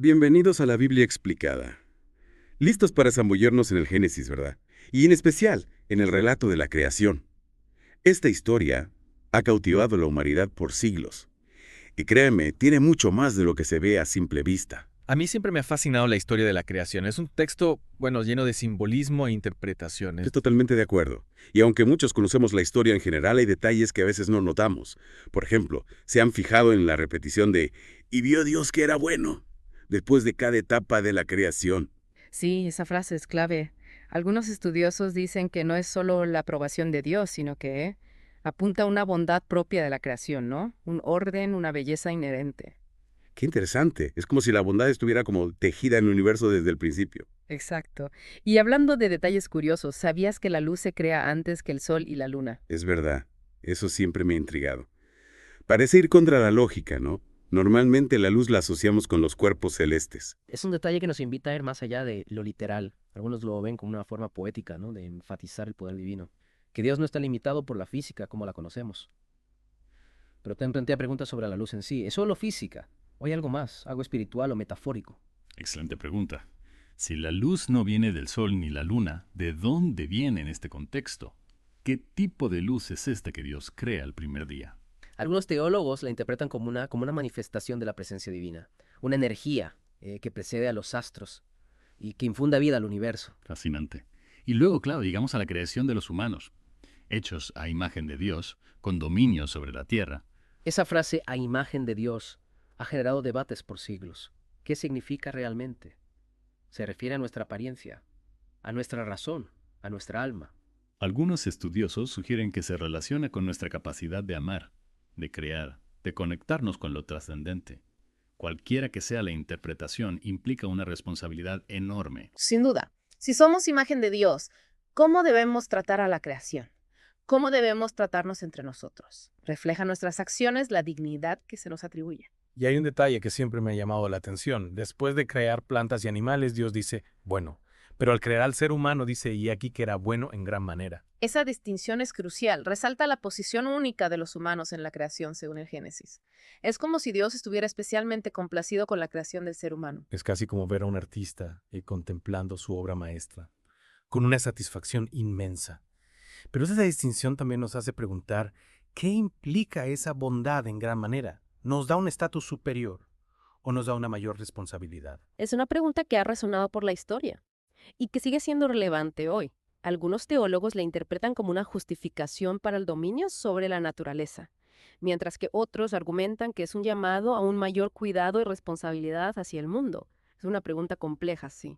Bienvenidos a la Biblia explicada. Listos para zambullirnos en el Génesis, ¿verdad? Y en especial, en el relato de la creación. Esta historia ha cautivado a la humanidad por siglos. Y créeme, tiene mucho más de lo que se ve a simple vista. A mí siempre me ha fascinado la historia de la creación. Es un texto, bueno, lleno de simbolismo e interpretaciones. Estoy totalmente de acuerdo. Y aunque muchos conocemos la historia en general, hay detalles que a veces no notamos. Por ejemplo, se han fijado en la repetición de «Y vio Dios que era bueno», después de cada etapa de la creación. Sí, esa frase es clave. Algunos estudiosos dicen que no es solo la aprobación de Dios, sino que apunta a una bondad propia de la creación, ¿no? Un orden, una belleza inherente. Qué interesante. Es como si la bondad estuviera como tejida en el universo desde el principio. Exacto. Y hablando de detalles curiosos, ¿sabías que la luz se crea antes que el sol y la luna? Es verdad. Eso siempre me ha intrigado. Parece ir contra la lógica, ¿no? Normalmente la luz la asociamos con los cuerpos celestes. Es un detalle que nos invita a ir más allá de lo literal. Algunos lo ven como una forma poética, ¿no? De enfatizar el poder divino. Que Dios no está limitado por la física como la conocemos. Pero te plantea preguntas sobre la luz en sí. ¿Es solo física? ¿O hay algo más? ¿Algo espiritual o metafórico? Excelente pregunta. Si la luz no viene del sol ni la luna, ¿de dónde viene en este contexto? ¿Qué tipo de luz es esta que Dios crea el primer día? Algunos teólogos la interpretan como una manifestación de la presencia divina. Una energía que precede a los astros y que infunda vida al universo. Fascinante. Y luego, claro, llegamos a la creación de los humanos, hechos a imagen de Dios, con dominio sobre la tierra. Esa frase, a imagen de Dios, ha generado debates por siglos. ¿Qué significa realmente? Se refiere a nuestra apariencia, a nuestra razón, a nuestra alma. Algunos estudiosos sugieren que se relaciona con nuestra capacidad de amar, de crear, de conectarnos con lo trascendente. Cualquiera que sea la interpretación implica una responsabilidad enorme. Sin duda, si somos imagen de Dios, ¿cómo debemos tratar a la creación? ¿Cómo debemos tratarnos entre nosotros? Refleja nuestras acciones la dignidad que se nos atribuye. Y hay un detalle que siempre me ha llamado la atención. Después de crear plantas y animales, Dios dice, bueno. Pero al crear al ser humano dice, y aquí que era bueno en gran manera. Esa distinción es crucial, resalta la posición única de los humanos en la creación según el Génesis. Es como si Dios estuviera especialmente complacido con la creación del ser humano. Es casi como ver a un artista contemplando su obra maestra, con una satisfacción inmensa. Pero esa distinción también nos hace preguntar, ¿qué implica esa bondad en gran manera? ¿Nos da un estatus superior o nos da una mayor responsabilidad? Es una pregunta que ha resonado por la historia y que sigue siendo relevante hoy. Algunos teólogos la interpretan como una justificación para el dominio sobre la naturaleza, mientras que otros argumentan que es un llamado a un mayor cuidado y responsabilidad hacia el mundo. Es una pregunta compleja, sí.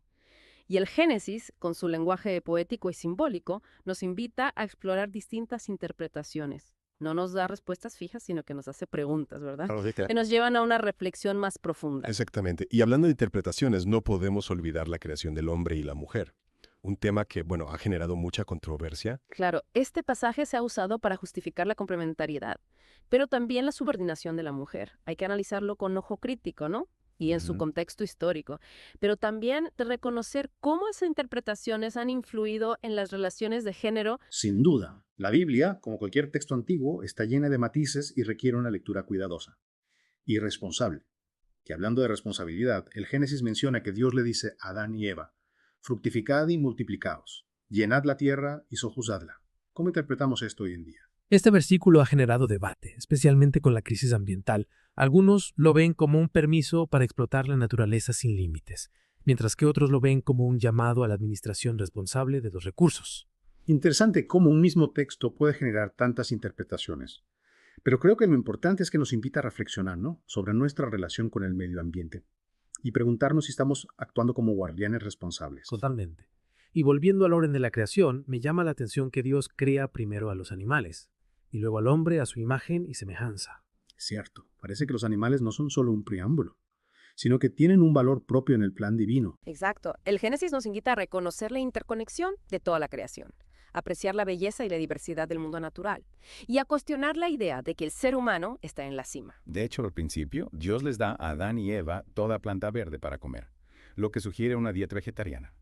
Y el Génesis, con su lenguaje poético y simbólico, nos invita a explorar distintas interpretaciones. No nos da respuestas fijas, sino que nos hace preguntas, ¿verdad? Claro, sí, Que nos llevan a una reflexión más profunda. exactamente. Y hablando de interpretaciones, no podemos olvidar la creación del hombre y la mujer. Un tema que, bueno, ha generado mucha controversia. Claro, este pasaje se ha usado para justificar la complementariedad, pero también la subordinación de la mujer. Hay que analizarlo con ojo crítico, ¿no? Y en su Ujú. contexto histórico, pero también de reconocer cómo esas interpretaciones han influido en las relaciones de género. Sin duda, la Biblia, como cualquier texto antiguo, está llena de matices y requiere una lectura cuidadosa y responsable. Que hablando de responsabilidad, el Génesis menciona que Dios le dice a Adán y Eva, fructificad y multiplicaos, llenad la tierra y sojuzgadla. ¿Cómo interpretamos esto hoy en día? Este versículo ha generado debate, especialmente con la crisis ambiental. Algunos lo ven como un permiso para explotar la naturaleza sin límites, mientras que otros lo ven como un llamado a la administración responsable de los recursos. Interesante cómo un mismo texto puede generar tantas interpretaciones. Pero creo que lo importante es que nos invita a reflexionar, ¿no?, sobre nuestra relación con el medio ambiente y preguntarnos si estamos actuando como guardianes responsables. Totalmente. Y volviendo al orden de la creación, me llama la atención que Dios crea primero a los animales, y luego al hombre a su imagen y semejanza. Cierto, parece que los animales no son solo un preámbulo, sino que tienen un valor propio en el plan divino. Exacto. El Génesis nos invita a reconocer la interconexión de toda la creación, apreciar la belleza y la diversidad del mundo natural, y a cuestionar la idea de que el ser humano está en la cima. De hecho, al principio, Dios les da a Adán y Eva toda planta verde para comer, lo que sugiere una dieta vegetariana.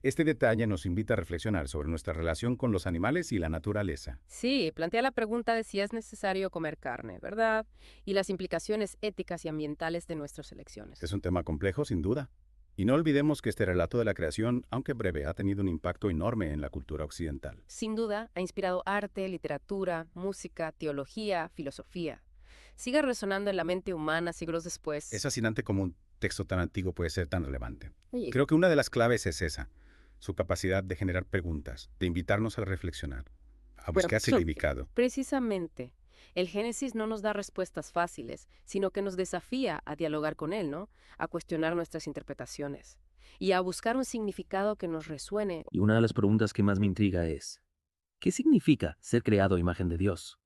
Este detalle nos invita a reflexionar sobre nuestra relación con los animales y la naturaleza. Sí, plantea la pregunta de si es necesario comer carne, ¿verdad? Y las implicaciones éticas y ambientales de nuestras elecciones. Es un tema complejo, sin duda. Y no olvidemos que este relato de la creación, aunque breve, ha tenido un impacto enorme en la cultura occidental. Sin duda, ha inspirado arte, literatura, música, teología, filosofía. Sigue resonando en la mente humana siglos después. Es fascinante cómo un texto tan antiguo puede ser tan relevante. Sí. Creo que una de las claves es esa, su capacidad de generar preguntas, de invitarnos a reflexionar, a buscar significado. Precisamente, el Génesis no nos da respuestas fáciles, sino que nos desafía a dialogar con él, ¿no? A cuestionar nuestras interpretaciones y a buscar un significado que nos resuene. Y una de las preguntas que más me intriga es, ¿qué significa ser creado a imagen de Dios?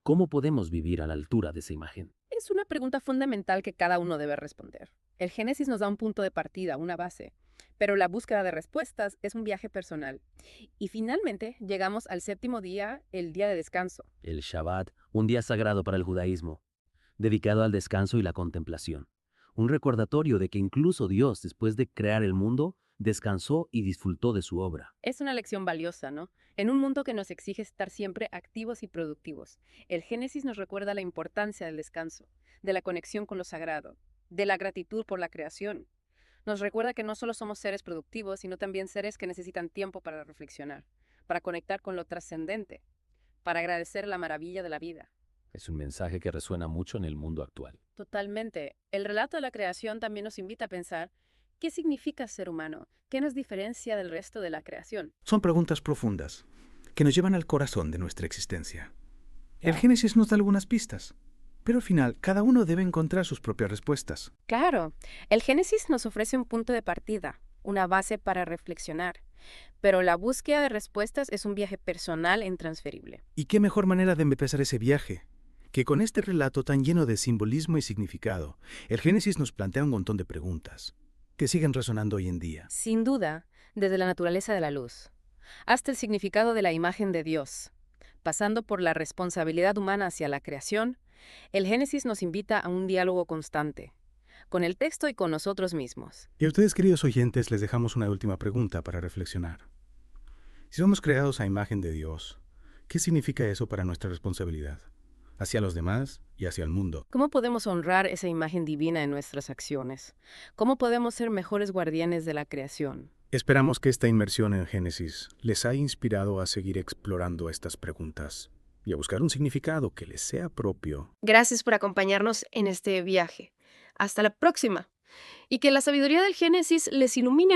¿Cómo podemos vivir a la altura de esa imagen? Es una pregunta fundamental que cada uno debe responder. El Génesis nos da un punto de partida, una base, pero la búsqueda de respuestas es un viaje personal. Y finalmente llegamos al séptimo día, el día de descanso. El Shabbat, un día sagrado para el judaísmo, dedicado al descanso y la contemplación. Un recordatorio de que incluso Dios, después de crear el mundo, descansó y disfrutó de su obra. Es una lección valiosa, ¿no? En un mundo que nos exige estar siempre activos y productivos, el Génesis nos recuerda la importancia del descanso, de la conexión con lo sagrado, de la gratitud por la creación. Nos recuerda que no solo somos seres productivos, sino también seres que necesitan tiempo para reflexionar, para conectar con lo trascendente, para agradecer la maravilla de la vida. Es un mensaje que resuena mucho en el mundo actual. Totalmente. El relato de la creación también nos invita a pensar ¿qué significa ser humano? ¿Qué nos diferencia del resto de la creación? Son preguntas profundas que nos llevan al corazón de nuestra existencia. El Génesis nos da algunas pistas, pero al final cada uno debe encontrar sus propias respuestas. Claro, el Génesis nos ofrece un punto de partida, una base para reflexionar, pero la búsqueda de respuestas es un viaje personal e intransferible. ¿Y qué mejor manera de empezar ese viaje que con este relato tan lleno de simbolismo y significado? El Génesis nos plantea un montón de preguntas que siguen resonando hoy en día. Sin duda, desde la naturaleza de la luz, hasta el significado de la imagen de Dios, pasando por la responsabilidad humana hacia la creación, el Génesis nos invita a un diálogo constante, con el texto y con nosotros mismos. Y a ustedes, queridos oyentes, les dejamos una última pregunta para reflexionar. Si somos creados a imagen de Dios, ¿qué significa eso para nuestra responsabilidad hacia los demás y hacia el mundo? ¿Cómo podemos honrar esa imagen divina en nuestras acciones? ¿Cómo podemos ser mejores guardianes de la creación? Esperamos que esta inmersión en Génesis les haya inspirado a seguir explorando estas preguntas y a buscar un significado que les sea propio. Gracias por acompañarnos en este viaje. Hasta la próxima. Y que la sabiduría del Génesis les ilumine